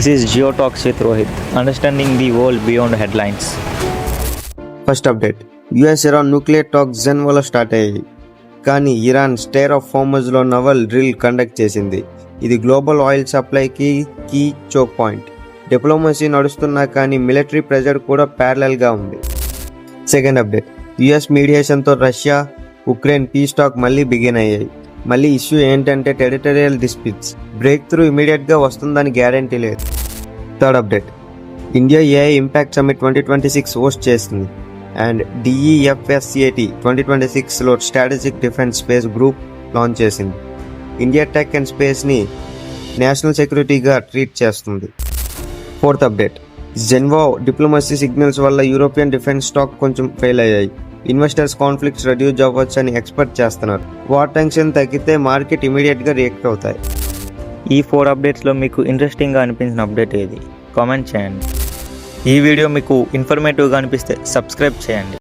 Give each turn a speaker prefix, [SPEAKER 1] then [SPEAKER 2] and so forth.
[SPEAKER 1] This is Geotalks with Rohit, understanding the world beyond headlines.
[SPEAKER 2] First update, US Iran nuclear talks జెనీవాలో start అయ్యాయి. కానీ Iran strait of హార్ముజ్లో naval drill conduct చేసింది. ఇది global oil సప్లైకి key choke point. Diplomacy నడుస్తున్నా కానీ military pressure కూడా ప్యారలల్గా ఉంది. సెకండ్ అప్డేట్, యుఎస్ మీడియేషన్తో రష్యా ఉక్రెయిన్ పీస్ టాక్ మళ్ళీ బిగిన్ అయ్యాయి. మళ్ళీ ఇష్యూ ఏంటంటే టెరిటోరియల్ డిస్ప్యూట్స్. బ్రేక్ త్రూ ఇమీడియట్గా వస్తుందని గ్యారంటీ లేదు. Third update, India AI impact summit 2026 host చేస్తుంది. అండ్ DEFSCAT 2026లో strategic defence space group launch చేసింది. ఇండియా టెక్ అండ్ స్పేస్ని నేషనల్ సెక్యూరిటీగా ట్రీట్ చేస్తుంది. Fourth update, Geneva diplomacy signals వల్ల యూరోపియన్ డిఫెన్స్ స్టాక్ కొంచెం ఫెయిల్ అయ్యాయి. ఇన్వెస్టర్స్ కాన్ఫ్లిక్ట్స్ రెడ్యూస్ అవ్వచ్చు అని ఎక్స్పెక్ట్ చేస్తున్నారు. వార్ టెన్షన్ తగ్గితే మార్కెట్ ఇమీడియట్గా రియాక్ట్ అవుతాయి.
[SPEAKER 1] ఈ 4 అప్డేట్స్లో మీకు ఇంట్రెస్టింగ్గా అనిపించిన అప్డేట్ ఏది? కామెంట్ చేయండి. ఈ వీడియో మీకు ఇన్ఫర్మేటివ్గా అనిపిస్తే సబ్స్క్రైబ్ చేయండి.